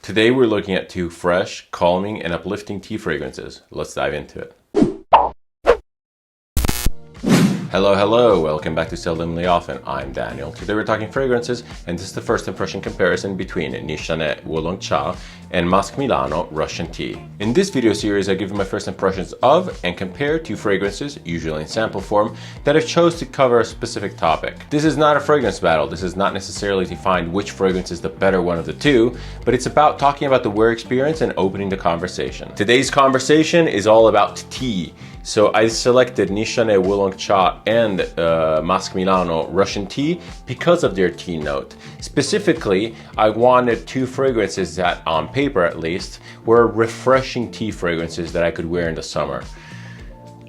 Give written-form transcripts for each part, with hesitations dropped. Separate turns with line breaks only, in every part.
Today we're looking at two fresh, calming, and uplifting tea fragrances. Let's dive into it. Hello, welcome back to Seldomly Often. I'm Daniel. Today we're talking fragrances, and this is the first impression comparison between Nishane Wulong Cha and Masque Milano Russian Tea. In this video series, I give you my first impressions of and compare two fragrances, usually in sample form, that I've chose to cover a specific topic. This is not a fragrance battle. This is not necessarily to find which fragrance is the better one of the two, but it's about talking about the wear experience and opening the conversation. Today's conversation is all about tea. So I selected Nishane Wulong Cha and Masque Milano Russian Tea because of their tea note. Specifically, I wanted two fragrances that, on paper at least, were refreshing tea fragrances that I could wear in the summer.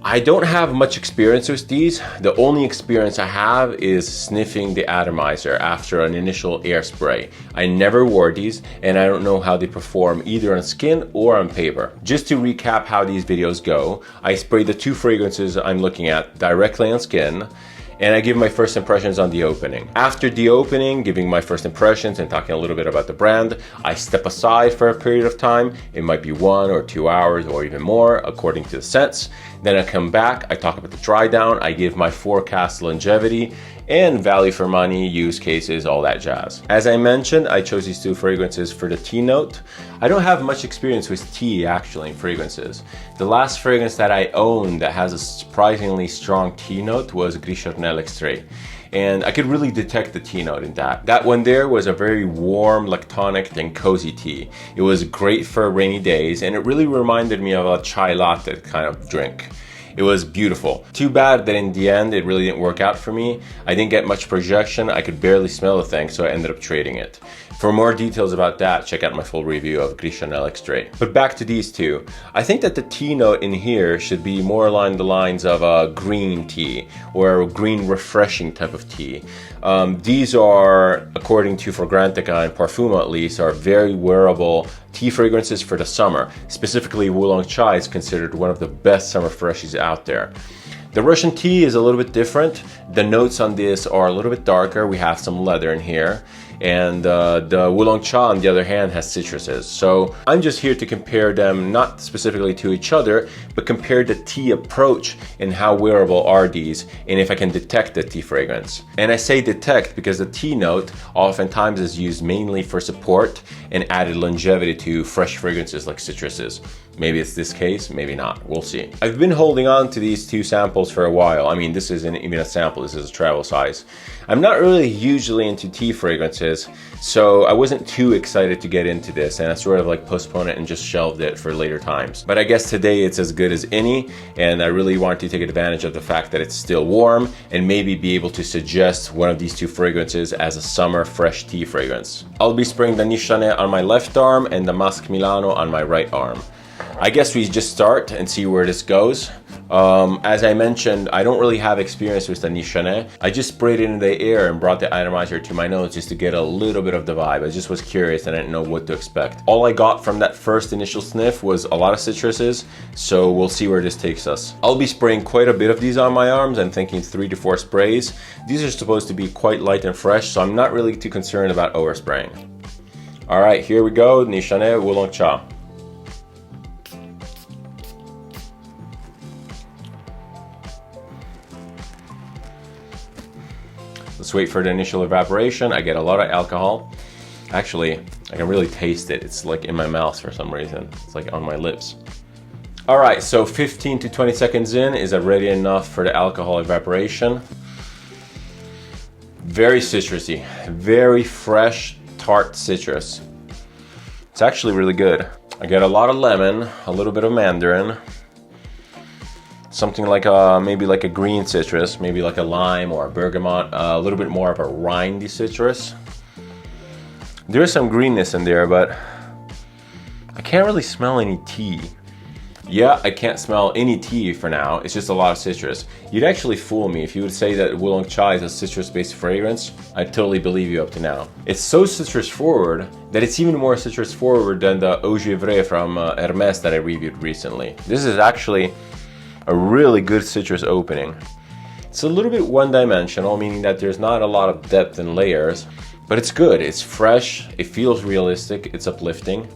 I don't have much experience with these. The only experience I have is sniffing the atomizer after an initial air spray. I never wore these, and I don't know how they perform either on skin or on paper. Just to recap how these videos go, I spray the two fragrances I'm looking at directly on skin, and I give my first impressions on the opening. After the opening, giving my first impressions and talking a little bit about the brand, I step aside for a period of time. It might be 1 or 2 hours or even more, according to the scents. Then I come back, I talk about the dry down, I give my forecast longevity and value for money, use cases, all that jazz. As I mentioned, I chose these two fragrances for the tea note. I don't have much experience with tea actually in fragrances. The last fragrance that I owned that has a surprisingly strong tea note was Gris Charnel Extrait. And I could really detect the tea note in that. That one there was a very warm, lactonic, and cozy tea. It was great for rainy days, and it really reminded me of a chai latte kind of drink. It was beautiful. Too bad that in the end it really didn't work out for me. I didn't get much projection, I could barely smell the thing, so I ended up trading it. For more details about that, check out my full review of Gris Charnel Extrait. But back to these two. I think that the tea note in here should be more along the lines of a green tea or a green refreshing type of tea. These are, according to Fragrantica and Parfumo at least, are very wearable tea fragrances for the summer. Specifically, Wulong Cha is considered one of the best summer freshies out there. The Russian tea is a little bit different. The notes on this are a little bit darker. We have some leather in here. And the Wulong Cha, on the other hand, has citruses. So I'm just here to compare them, not specifically to each other, but compare the tea approach and how wearable are these, and if I can detect the tea fragrance. And I say detect because the tea note oftentimes is used mainly for support and added longevity to fresh fragrances like citruses. Maybe it's this case, maybe not. We'll see. I've been holding on to these two samples for a while. I mean, this isn't even a sample, this is a travel size. I'm not really hugely into tea fragrances, so I wasn't too excited to get into this, and I sort of like postponed it and just shelved it for later times. But I guess today it's as good as any, and I really want to take advantage of the fact that it's still warm and maybe be able to suggest one of these two fragrances as a summer fresh tea fragrance. I'll be spraying the Nishane on my left arm and the Masque Milano on my right arm. I guess we just start and see where this goes. As I mentioned, I don't really have experience with the Nishane. I just sprayed it in the air and brought the atomizer to my nose just to get a little bit of the vibe. I just was curious and I didn't know what to expect. All I got from that first initial sniff was a lot of citruses, so we'll see where this takes us. I'll be spraying quite a bit of these on my arms. I'm thinking 3 to 4 sprays. These are supposed to be quite light and fresh, so I'm not really too concerned about overspraying. All right, here we go, Nishane Wulong Cha. Let's wait for the initial evaporation. I get a lot of alcohol. Actually, I can really taste it. It's like in my mouth for some reason. It's like on my lips. All right, so 15 to 20 seconds in is already enough for the alcohol evaporation. Very citrusy, very fresh, tart citrus. It's actually really good. I get a lot of lemon, a little bit of mandarin, something like maybe like a green citrus, maybe like a lime or a bergamot, a little bit more of a rindy citrus. There is some greenness in there, but I can't really smell any tea. Yeah, I can't smell any tea for now. It's just a lot of citrus. You'd actually fool me if you would say that Wulong Cha is a citrus-based fragrance. I'd totally believe you up to now. It's so citrus-forward that it's even more citrus-forward than the Eau Givré from Hermès that I reviewed recently. This is actually a really good citrus opening. It's a little bit one-dimensional, meaning that there's not a lot of depth and layers. But it's good, it's fresh, it feels realistic, it's uplifting.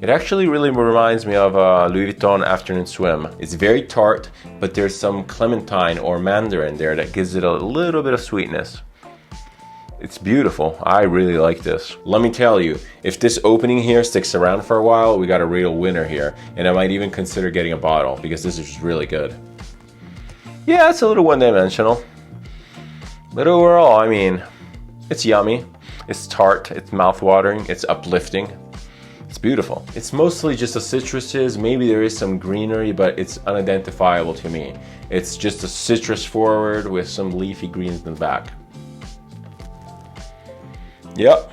It actually really reminds me of Louis Vuitton Afternoon Swim. It's very tart, but there's some clementine or mandarin there that gives it a little bit of sweetness. It's beautiful. I really like this. Let me tell you, if this opening here sticks around for a while, we got a real winner here. And I might even consider getting a bottle because this is really good. Yeah, it's a little one-dimensional. But overall, I mean, it's yummy. It's tart, it's mouth-watering, it's uplifting. It's beautiful. It's mostly just the citruses. Maybe there is some greenery, but it's unidentifiable to me. It's just a citrus forward with some leafy greens in the back. Yep,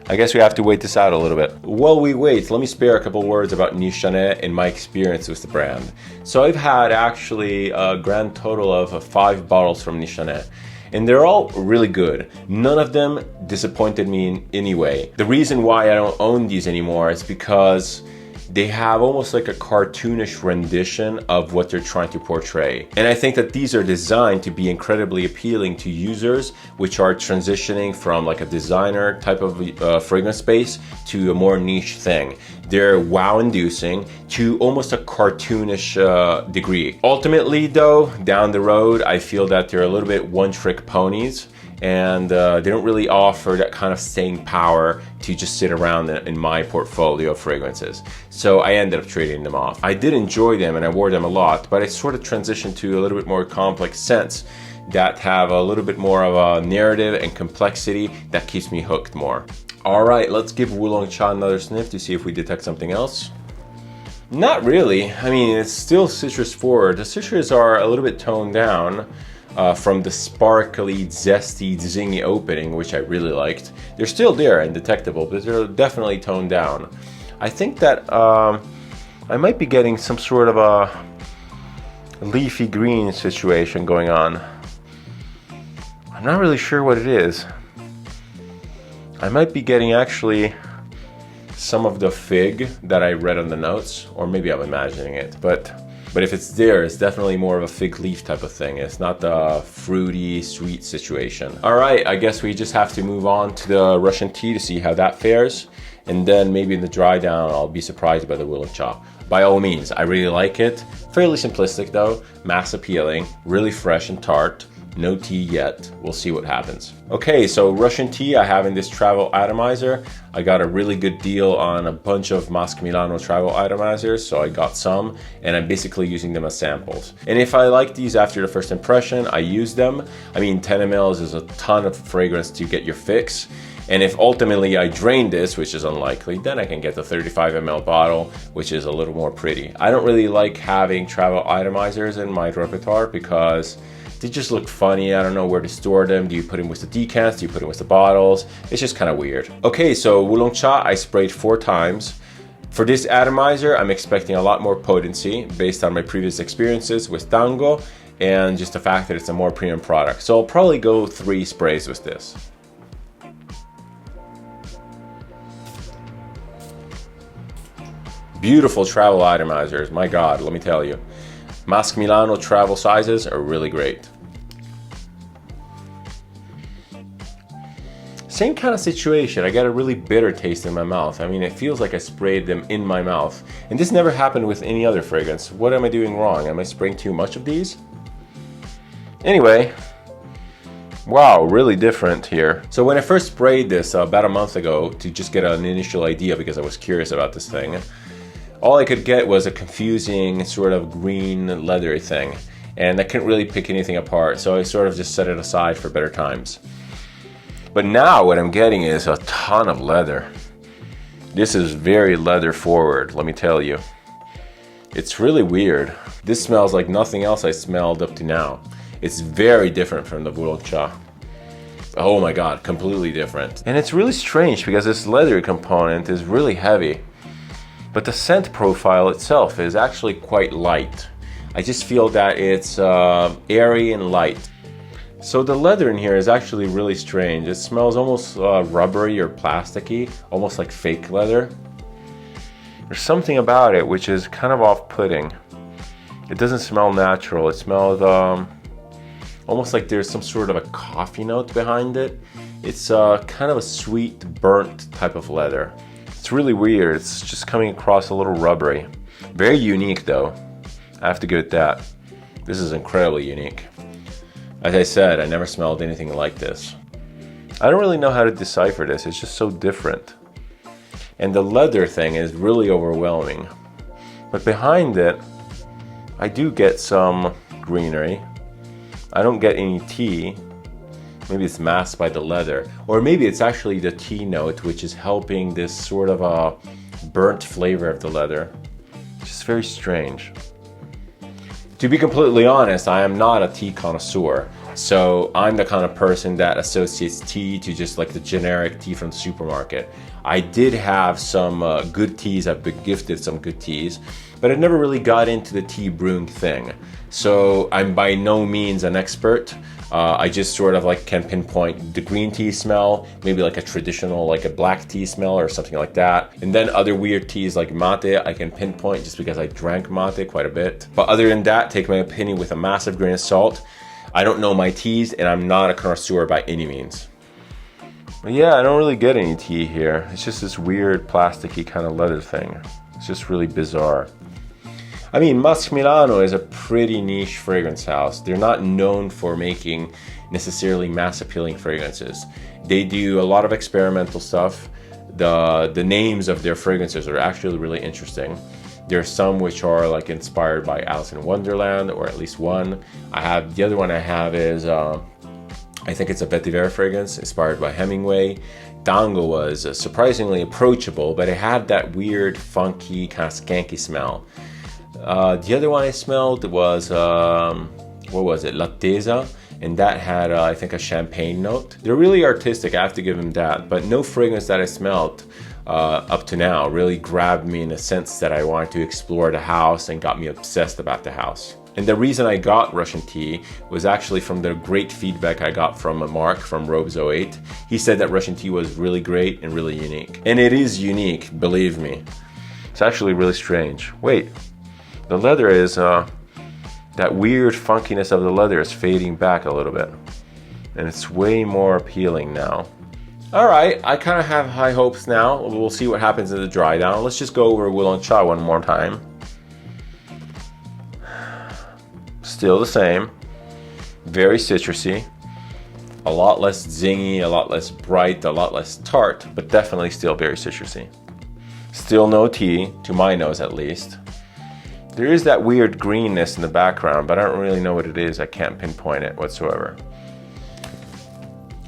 I guess we have to wait this out a little bit. While we wait, let me spare a couple words about Nishane and my experience with the brand. So I've had actually a grand total of 5 bottles from Nishane, and they're all really good. None of them disappointed me in any way. The reason why I don't own these anymore is because they have almost like a cartoonish rendition of what they're trying to portray. And I think that these are designed to be incredibly appealing to users which are transitioning from like a designer type of fragrance space to a more niche thing. They're wow-inducing to almost a cartoonish degree. Ultimately though, down the road, I feel that they're a little bit one-trick ponies, and they don't really offer that kind of staying power to just sit around in my portfolio of fragrances. So I ended up trading them off. I did enjoy them and I wore them a lot, but I sort of transitioned to a little bit more complex scents that have a little bit more of a narrative and complexity that keeps me hooked more. All right, let's give Wulong Cha another sniff to see if we detect something else. Not really. I mean, it's still citrus forward. The citrus are a little bit toned down from the sparkly, zesty, zingy opening, which I really liked. They're still there and detectable, but they're definitely toned down. I think that I might be getting some sort of a leafy green situation going on. I'm not really sure what it is. I might be getting actually some of the fig that I read on the notes, or maybe I'm imagining it, but if it's there, it's definitely more of a fig leaf type of thing. It's not the fruity, sweet situation. All right, I guess we just have to move on to the Russian tea to see how that fares. And then maybe in the dry down, I'll be surprised by the Wulong Cha. By all means, I really like it. Fairly simplistic though, mass appealing, really fresh and tart. No tea yet. We'll see what happens. Okay, so Russian tea I have in this travel atomizer. I got a really good deal on a bunch of Masque Milano travel atomizers, so I got some, and I'm basically using them as samples. And if I like these after the first impression, I use them. I mean, 10 ml is a ton of fragrance to get your fix. And if ultimately I drain this, which is unlikely, then I can get the 35 ml bottle, which is a little more pretty. I don't really like having travel atomizers in my repertoire because they just look funny. I don't know where to store them. Do you put them with the decants? Do you put them with the bottles? It's just kind of weird. Okay, so Wulong Cha I sprayed 4 times. For this atomizer, I'm expecting a lot more potency based on my previous experiences with Tango and just the fact that it's a more premium product. So I'll probably go 3 sprays with this. Beautiful travel atomizers, my God, let me tell you. Masque Milano travel sizes are really great. Same kind of situation, I get a really bitter taste in my mouth. I mean, it feels like I sprayed them in my mouth. And this never happened with any other fragrance. What am I doing wrong? Am I spraying too much of these? Anyway, wow, really different here. So when I first sprayed this about a month ago to just get an initial idea because I was curious about this thing, all I could get was a confusing sort of green leathery thing, and I couldn't really pick anything apart, so I sort of just set it aside for better times. But now what I'm getting is a ton of leather. This is very leather forward, let me tell you. It's really weird. This smells like nothing else I smelled up to now. It's very different from the Wulong Cha. Oh my God, completely different. And it's really strange because this leathery component is really heavy. But the scent profile itself is actually quite light. I just feel that it's airy and light. So the leather in here is actually really strange. It smells almost rubbery or plasticky, almost like fake leather. There's something about it which is kind of off-putting. It doesn't smell natural. It smells almost like there's some sort of a coffee note behind it. It's kind of a sweet, burnt type of leather. It's really weird. It's just coming across a little rubbery. Very unique though. I have to give it that. This is incredibly unique. As I said, I never smelled anything like this. I don't really know how to decipher this. It's just so different. And the leather thing is really overwhelming. But behind it, I do get some greenery. I don't get any tea. Maybe it's masked by the leather. Or maybe it's actually the tea note which is helping this sort of a burnt flavor of the leather. It's just very strange. To be completely honest, I am not a tea connoisseur. So I'm the kind of person that associates tea to just like the generic tea from the supermarket. I did have some good teas. I've been gifted some good teas, but I never really got into the tea brewing thing. So I'm by no means an expert. I just sort of like can pinpoint the green tea smell, maybe like a traditional, like a black tea smell or something like that. And then other weird teas like mate, I can pinpoint just because I drank mate quite a bit. But other than that, take my opinion with a massive grain of salt. I don't know my teas and I'm not a connoisseur by any means. But yeah, I don't really get any tea here. It's just this weird plasticky kind of leather thing. It's just really bizarre. I mean, Masque Milano is a pretty niche fragrance house. They're not known for making necessarily mass appealing fragrances. They do a lot of experimental stuff. The names of their fragrances are actually really interesting. There are some which are like inspired by Alice in Wonderland, or at least one. The other one I have is, I think it's a vetiver fragrance inspired by Hemingway. Dango was surprisingly approachable, but it had that weird, funky, kind of skanky smell. The other one I smelled was, what was it? Lattesa, and that had, I think, a champagne note. They're really artistic, I have to give them that, but no fragrance that I smelled up to now really grabbed me in a sense that I wanted to explore the house and got me obsessed about the house. And the reason I got Russian tea was actually from the great feedback I got from Mark from Robes08. He said that Russian tea was really great and really unique. And it is unique, believe me. It's actually really strange. Wait. The leather is, that weird funkiness of the leather is fading back a little bit. And it's way more appealing now. Alright, I kind of have high hopes now. We'll see what happens in the dry down. Let's just go over Wulong Cha one more time. Still the same. Very citrusy. A lot less zingy, a lot less bright, a lot less tart, but definitely still very citrusy. Still no tea, to my nose at least. There is that weird greenness in the background, but I don't really know what it is. I can't pinpoint it whatsoever.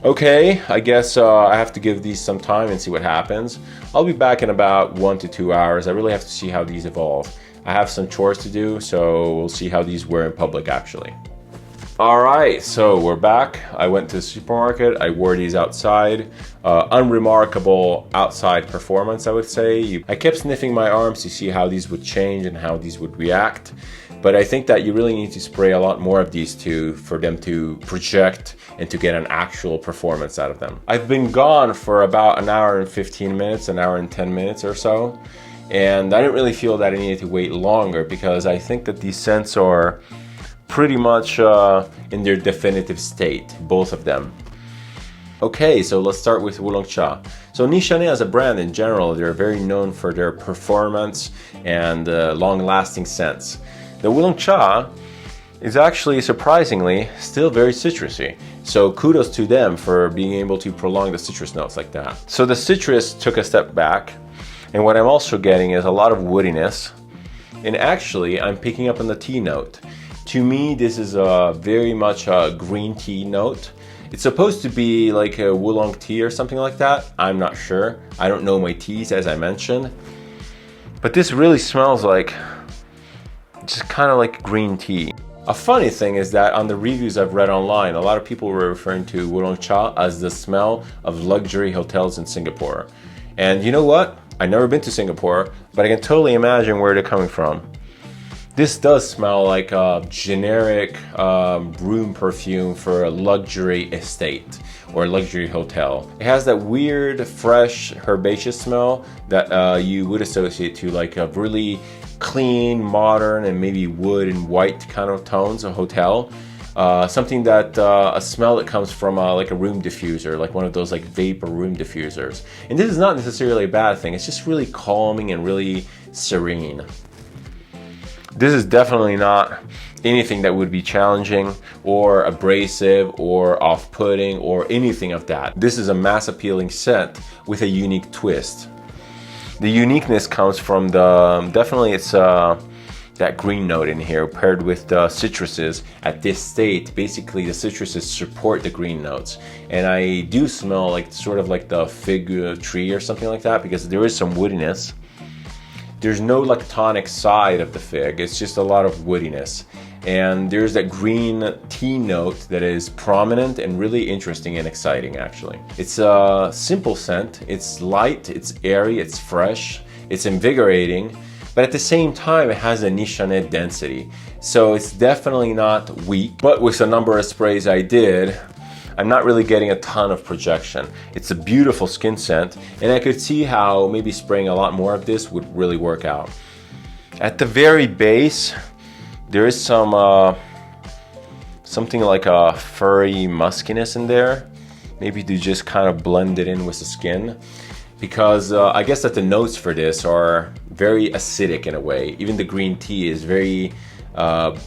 Okay, I guess I have to give these some time and see what happens. I'll be back in about 1 to 2 hours. I really have to see how these evolve. I have some chores to do, so we'll see how these wear in public actually. Alright, so we're back. I went to the supermarket, I wore these outside. Unremarkable outside performance, I would say. I kept sniffing my arms to see how these would change and how these would react. But I think that you really need to spray a lot more of these two for them to project and to get an actual performance out of them. I've been gone for about an hour and 15 minutes, an hour and 10 minutes or so. And I didn't really feel that I needed to wait longer because I think that these scents are pretty much in their definitive state, both of them. Okay, so let's start with Wulong Cha. So Nishane as a brand in general, they're very known for their performance and long-lasting scents. The Wulong Cha is actually surprisingly still very citrusy. So kudos to them for being able to prolong the citrus notes like that. So the citrus took a step back, and what I'm also getting is a lot of woodiness. And actually, I'm picking up on the tea note. To me, this is very much a green tea note. It's supposed to be like a Wulong tea or something like that. I'm not sure. I don't know my teas, as I mentioned. But this really smells like just kind of like green tea. A funny thing is that on the reviews I've read online, a lot of people were referring to Wulong Cha as the smell of luxury hotels in Singapore. And you know what? I've never been to Singapore, but I can totally imagine where they're coming from. This does smell like a generic room perfume for a luxury estate or luxury hotel. It has that weird, fresh, herbaceous smell that you would associate to like a really clean, modern, and maybe wood and white kind of tones, a hotel. something that a smell that comes from like a room diffuser, like one of those like vapor room diffusers. And this is not necessarily a bad thing. It's just really calming and really serene. This is definitely not anything that would be challenging or abrasive or off-putting or anything of that. This is a mass appealing scent with a unique twist. The uniqueness comes from definitely it's that green note in here paired with the citruses. At this state, basically the citruses support the green notes. And I do smell like sort of like the fig tree or something like that, because there is some woodiness. There's no like tonic side of the fig, it's just a lot of woodiness. And there's that green tea note that is prominent and really interesting and exciting actually. It's a simple scent, it's light, it's airy, it's fresh, it's invigorating, but at the same time it has a Nishane density. So it's definitely not weak, but with a number of sprays I did, I'm not really getting a ton of projection. It's a beautiful skin scent, and I could see how maybe spraying a lot more of this would really work out. At the very base, there is some something like a furry muskiness in there. Maybe to just kind of blend it in with the skin, because I guess that the notes for this are very acidic in a way. Even the green tea is very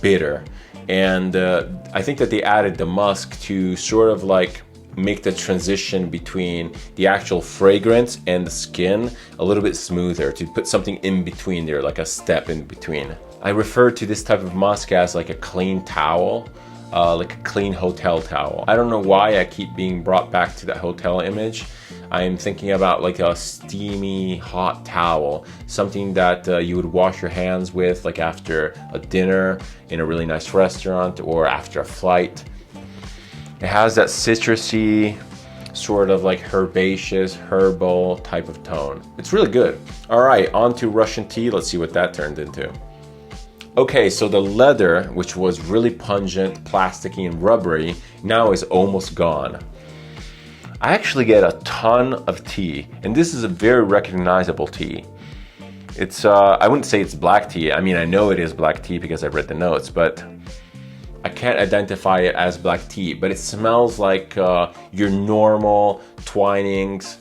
bitter. And I think that they added the musk to sort of like make the transition between the actual fragrance and the skin a little bit smoother, to put something in between there, like a step in between. I refer to this type of musk as like a clean towel, like a clean hotel towel. I don't know why I keep being brought back to that hotel image. I'm thinking about like a steamy hot towel, something that you would wash your hands with like after a dinner in a really nice restaurant or after a flight. It has that citrusy, sort of like herbaceous, herbal type of tone. It's really good. All right, on to Russian tea. Let's see what that turned into. Okay, so the leather, which was really pungent, plasticky, and rubbery, now is almost gone. I actually get a ton of tea, and this is a very recognizable tea. It's, I wouldn't say it's black tea. I mean, I know it is black tea because I read the notes, but I can't identify it as black tea, but it smells like your normal Twinings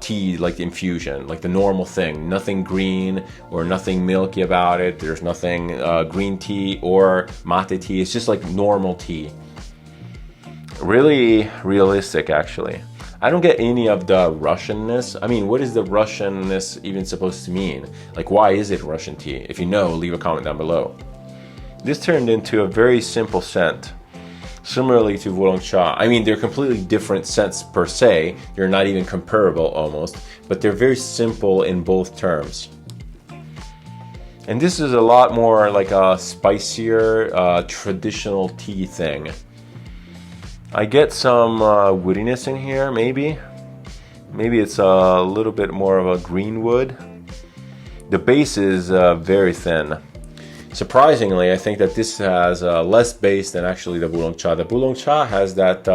tea, like the infusion, like the normal thing. Nothing green or nothing milky about it. There's nothing green tea or mate tea. It's just like normal tea. Really realistic, actually. I don't get any of the Russianness. I mean, what is the Russianness even supposed to mean? Like, why is it Russian tea? If you know, leave a comment down below. This turned into a very simple scent, similarly to Wulong Cha. I mean, they're completely different scents per se. They're not even comparable almost, but they're very simple in both terms. And this is a lot more like a spicier, traditional tea thing. I get some woodiness in here, maybe. Maybe it's a little bit more of a green wood. The base is very thin. Surprisingly, I think that this has less base than actually the Wulong Cha. The Wulong Cha has that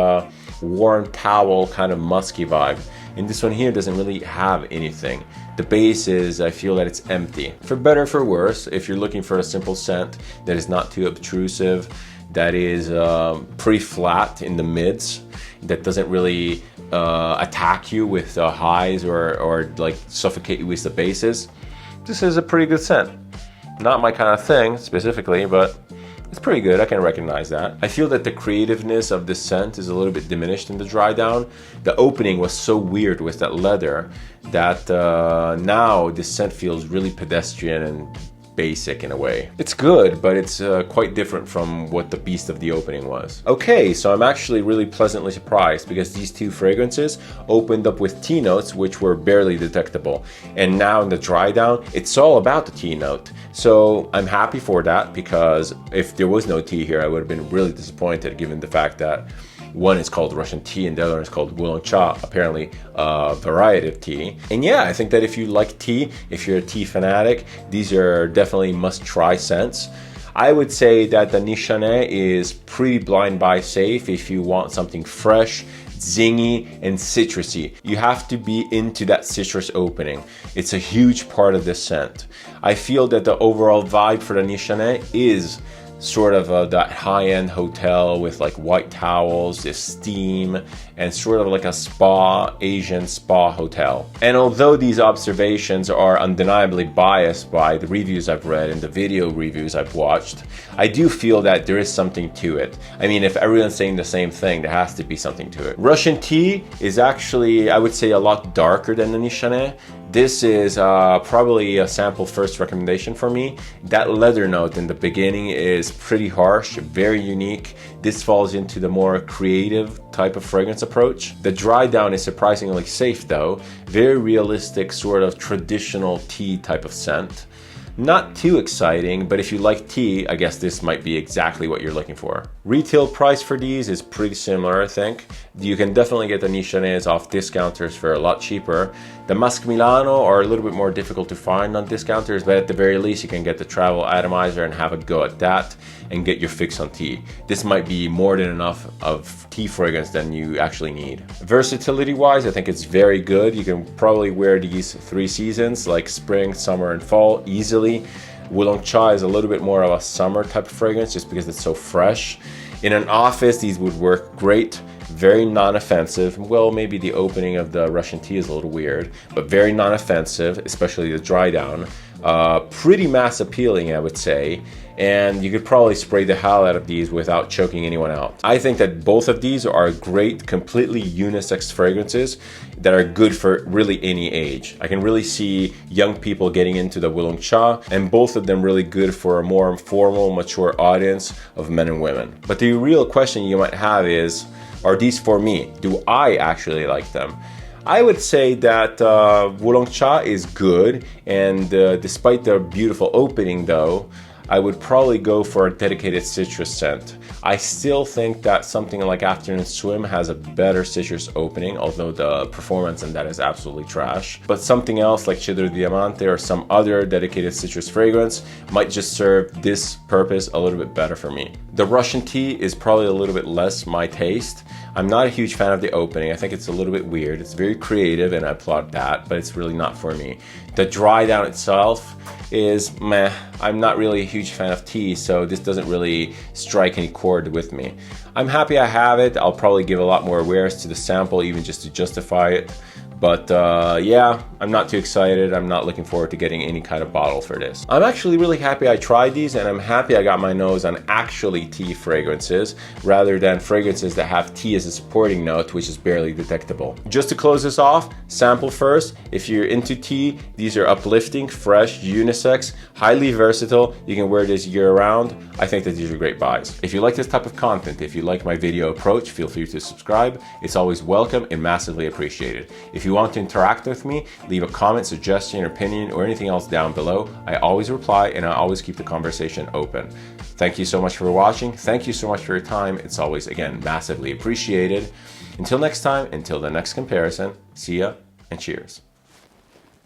warm towel kind of musky vibe. And this one here doesn't really have anything. The base is, I feel that it's empty. For better or for worse, if you're looking for a simple scent that is not too obtrusive, that is pretty flat in the mids, that doesn't really attack you with highs or like suffocate you with the bases, this is a pretty good scent. Not my kind of thing specifically, but it's pretty good. I can recognize that. I feel that the creativeness of this scent is a little bit diminished in the dry down. The opening was so weird with that leather that now this scent feels really pedestrian and basic in a way. It's good, but it's quite different from what the beast of the opening was. Okay, so I'm actually really pleasantly surprised because these two fragrances opened up with tea notes which were barely detectable, and now in the dry down it's all about the tea note. So I'm happy for that, because if there was no tea here I would have been really disappointed, given the fact that one is called Russian tea and the other is called Wulong Cha, apparently a variety of tea. And yeah, I think that if you like tea, if you're a tea fanatic, these are definitely must-try scents. I would say that the Nishane is pretty blind buy safe if you want something fresh, zingy, and citrusy. You have to be into that citrus opening. It's a huge part of this scent. I feel that the overall vibe for the Nishane is sort of that high-end hotel with like white towels, this steam, and sort of like a spa, Asian spa hotel. And although these observations are undeniably biased by the reviews I've read and the video reviews I've watched, I do feel that there is something to it. I mean, if everyone's saying the same thing, there has to be something to it. Russian tea is actually, I would say, a lot darker than the Nishane. This is probably a sample first recommendation for me. That leather note in the beginning is pretty harsh, very unique. This falls into the more creative type of fragrance approach. The dry down is surprisingly safe though. Very realistic, sort of traditional tea type of scent. Not too exciting, but if you like tea, I guess this might be exactly what you're looking for. Retail price for these is pretty similar, I think. You can definitely get the Nishanes off discounters for a lot cheaper. The Masque Milano are a little bit more difficult to find on discounters, but at the very least you can get the travel atomizer and have a go at that and get your fix on tea. This might be more than enough of tea fragrance than you actually need. Versatility wise, I think it's very good. You can probably wear these 3 seasons like spring, summer, and fall easily. Wulong Cha is a little bit more of a summer type of fragrance just because it's so fresh. In an office, these would work great. Very non-offensive. Well, maybe the opening of the Russian tea is a little weird, but very non-offensive, especially the dry down. Pretty mass appealing, I would say, and you could probably spray the hell out of these without choking anyone out. I think that both of these are great, completely unisex fragrances that are good for really any age. I can really see young people getting into the Wulong Cha, and both of them really good for a more formal, mature audience of men and women. But the real question you might have is, are these for me? Do I actually like them? I would say that Wulong Cha is good, and despite the beautiful opening though, I would probably go for a dedicated citrus scent. I still think that something like Afternoon Swim has a better citrus opening, although the performance in that is absolutely trash. But something else like Cedro Diamante or some other dedicated citrus fragrance might just serve this purpose a little bit better for me. The Russian tea is probably a little bit less my taste. I'm not a huge fan of the opening. I think it's a little bit weird. It's very creative and I applaud that, but it's really not for me. The dry down itself is meh. I'm not really a huge fan of tea, so this doesn't really strike any chord with me. I'm happy I have it. I'll probably give a lot more awareness to the sample even just to justify it. But yeah, I'm not too excited. I'm not looking forward to getting any kind of bottle for this. I'm actually really happy I tried these, and I'm happy I got my nose on actually tea fragrances rather than fragrances that have tea as a supporting note, which is barely detectable. Just to close this off, sample first. If you're into tea, these are uplifting, fresh, unisex, highly versatile. You can wear this year round. I think that these are great buys. If you like this type of content, if you like my video approach, feel free to subscribe. It's always welcome and massively appreciated. If you want to interact with me, leave a comment, suggestion, opinion, or anything else down below. I always reply and I always keep the conversation open. Thank you so much for watching. Thank you so much for your time. It's always, again, massively appreciated. Until next time, until the next comparison, see ya and cheers.